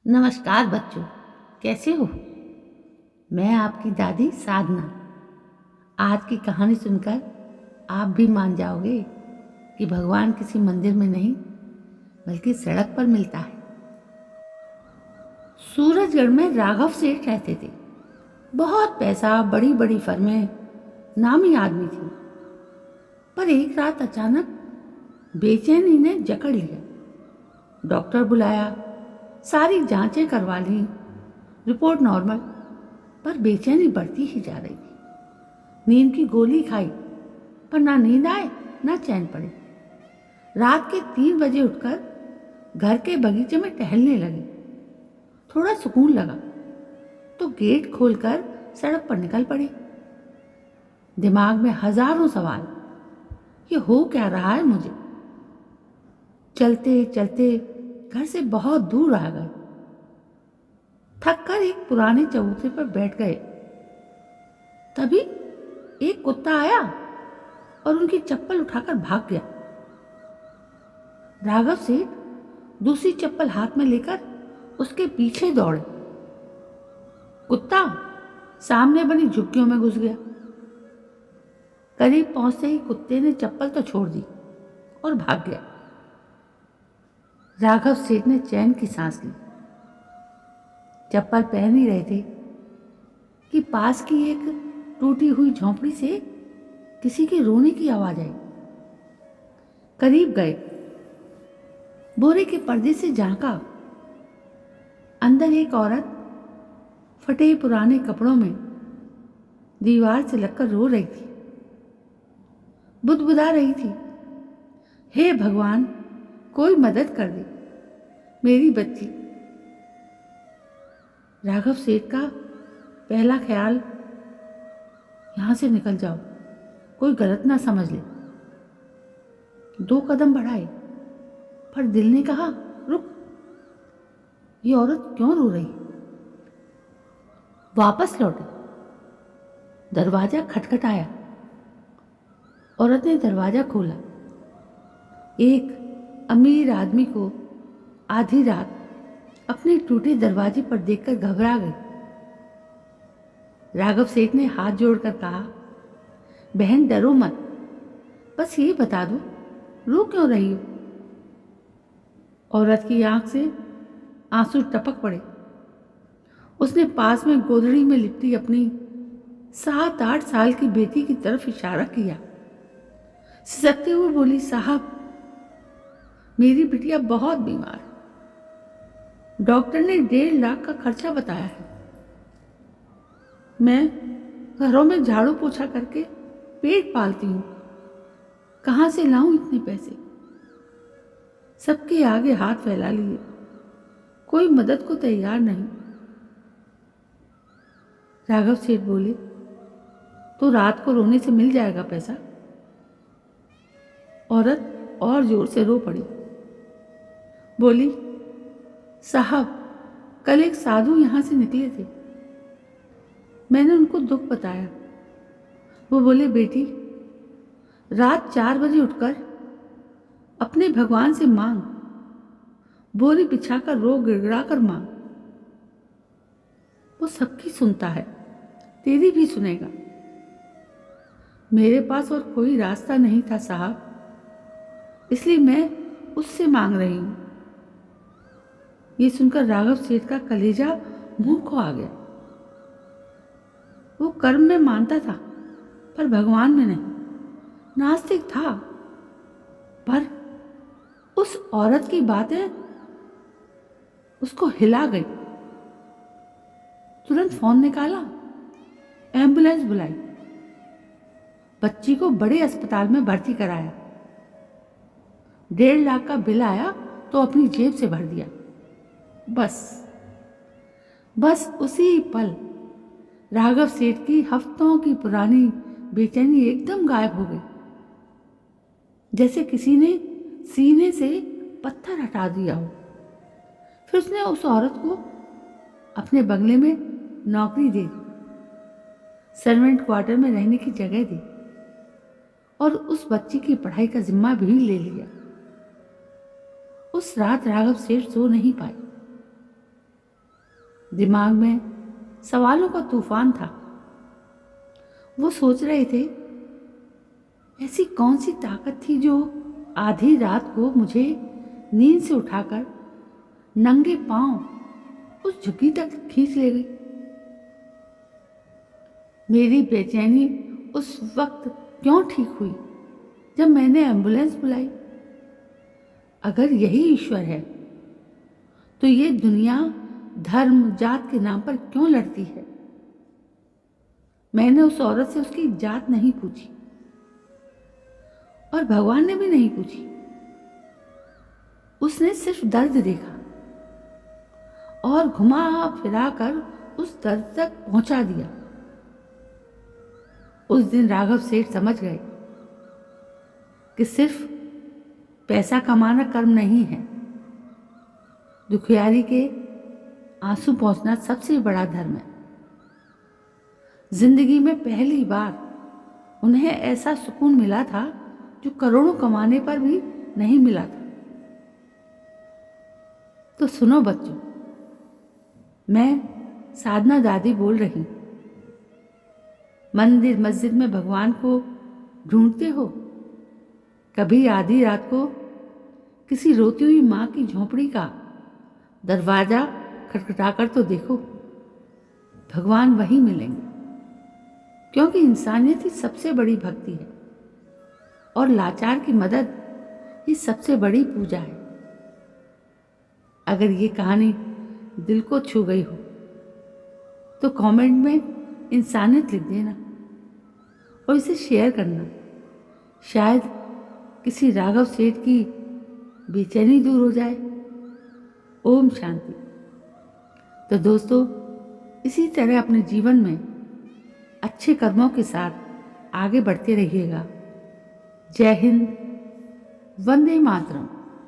नमस्कार बच्चों, कैसे हो। मैं आपकी दादी साधना। आज की कहानी सुनकर आप भी मान जाओगे कि भगवान किसी मंदिर में नहीं बल्कि सड़क पर मिलता है। सूरजगढ़ में राघव सेठ रहते थे। बहुत पैसा, बड़ी बड़ी फर्में, नामी आदमी थे। पर एक रात अचानक बेचैनी ने जकड़ लिया। डॉक्टर बुलाया, सारी जांचें करवा ली, रिपोर्ट नॉर्मल, पर बेचैनी बढ़ती ही जा रही थी। नींद की गोली खाई पर ना नींद आए ना चैन पड़े। रात के 3 बजे उठकर घर के बगीचे में टहलने लगे। थोड़ा सुकून लगा तो गेट खोलकर सड़क पर निकल पड़े। दिमाग में हजारों सवाल, ये हो क्या रहा है मुझे। चलते चलते घर से बहुत दूर आ गए। थक कर एक पुराने चबूतरे पर बैठ गए। तभी एक कुत्ता आया और उनकी चप्पल उठाकर भाग गया। राघव सेठ दूसरी चप्पल हाथ में लेकर उसके पीछे दौड़े। कुत्ता सामने बनी झुग्गियों में घुस गया। करीब पहुंचते ही कुत्ते ने चप्पल तो छोड़ दी और भाग गया। राघव सेठ ने चैन की सांस ली। चप्पल पहन ही रहे थे कि पास की एक टूटी हुई झोंपड़ी से किसी के रोने की आवाज आई। करीब गए, बोरे के पर्दे से झांका। अंदर एक औरत फटे पुराने कपड़ों में दीवार से लगकर रो रही थी, बुदबुदा रही थी, हे भगवान, कोई मदद कर दे, मेरी बच्ची। राघव सेठ का पहला ख्याल, यहां से निकल जाओ, कोई गलत ना समझ ले। 2 कदम बढ़ाए पर दिल ने कहा, रुक, ये औरत क्यों रो रही। वापस लौटे। दरवाजा खटखटाया। औरत ने दरवाजा खोला। एक अमीर आदमी को आधी रात अपने टूटे दरवाजे पर देखकर घबरा गई। राघव सेठ ने हाथ जोड़कर कहा, बहन डरो मत, बस ये बता दो रो क्यों रही हो। औरत की आंख से आंसू टपक पड़े। उसने पास में गोदड़ी में लिपटी अपनी 7-8 साल की बेटी की तरफ इशारा किया। सिसकते हुए बोली, साहब, मेरी बिटिया बहुत बीमार है। डॉक्टर ने 1.5 लाख का खर्चा बताया है। मैं घरों में झाड़ू पोछा करके पेट पालती हूँ, कहाँ से लाऊं इतने पैसे। सबके आगे हाथ फैला लिए, कोई मदद को तैयार नहीं। राघव सेठ बोले, तो रात को रोने से मिल जाएगा पैसा। औरत और जोर से रो पड़ी। बोली, साहब, कल एक साधु यहां से निकले थे, मैंने उनको दुख बताया। वो बोले, बेटी, रात 4 बजे उठकर अपने भगवान से मांग, बोरी बिछाकर रो, गिड़गिड़ा कर मांग, वो सबकी सुनता है, तेरी भी सुनेगा। मेरे पास और कोई रास्ता नहीं था साहब, इसलिए मैं उससे मांग रही हूं। ये सुनकर राघव सेठ का कलेजा मुंह को आ गया। वो कर्म में मानता था पर भगवान में नहीं, नास्तिक था। पर उस औरत की बातें उसको हिला गई। तुरंत फोन निकाला, एम्बुलेंस बुलाई, बच्ची को बड़े अस्पताल में भर्ती कराया। 1.5 लाख का बिल आया तो अपनी जेब से भर दिया। बस उसी पल राघव सेठ की हफ्तों की पुरानी बेचैनी एकदम गायब हो गई, जैसे किसी ने सीने से पत्थर हटा दिया हो। फिर उसने उस औरत को अपने बंगले में नौकरी दे दी, सर्वेंट क्वार्टर में रहने की जगह दी और उस बच्ची की पढ़ाई का जिम्मा भी ले लिया। उस रात राघव सेठ सो नहीं पाए। दिमाग में सवालों का तूफान था। वो सोच रहे थे, ऐसी कौन सी ताकत थी जो आधी रात को मुझे नींद से उठाकर नंगे पांव उस झुग्गी तक खींच ले गई। मेरी बेचैनी उस वक्त क्यों ठीक हुई जब मैंने एम्बुलेंस बुलाई? अगर यही ईश्वर है तो ये दुनिया धर्म जात के नाम पर क्यों लड़ती है? मैंने उस औरत से उसकी जात नहीं पूछी और भगवान ने भी नहीं पूछी। उसने सिर्फ दर्द देखा और घुमा फिरा कर उस दर्द तक पहुंचा दिया। उस दिन राघव सेठ समझ गए कि सिर्फ पैसा कमाना कर्म नहीं है, दुखियारी के आंसू पहुंचना सबसे बड़ा धर्म है। जिंदगी में पहली बार उन्हें ऐसा सुकून मिला था जो करोड़ों कमाने पर भी नहीं मिला था। तो सुनो बच्चों, मैं साधना दादी बोल रही। मंदिर मस्जिद में भगवान को ढूंढते हो? कभी आधी रात को किसी रोती हुई माँ की झोंपड़ी का दरवाजा खटखटाकर तो देखो, भगवान वहीं मिलेंगे। क्योंकि इंसानियत ही सबसे बड़ी भक्ति है और लाचार की मदद ही सबसे बड़ी पूजा है। अगर ये कहानी दिल को छू गई हो तो कमेंट में इंसानियत लिख देना और इसे शेयर करना। शायद किसी राघव सेठ की बेचैनी दूर हो जाए। ओम शांति। तो दोस्तों, इसी तरह अपने जीवन में अच्छे कर्मों के साथ आगे बढ़ते रहिएगा। जय हिंद, वंदे मातरम।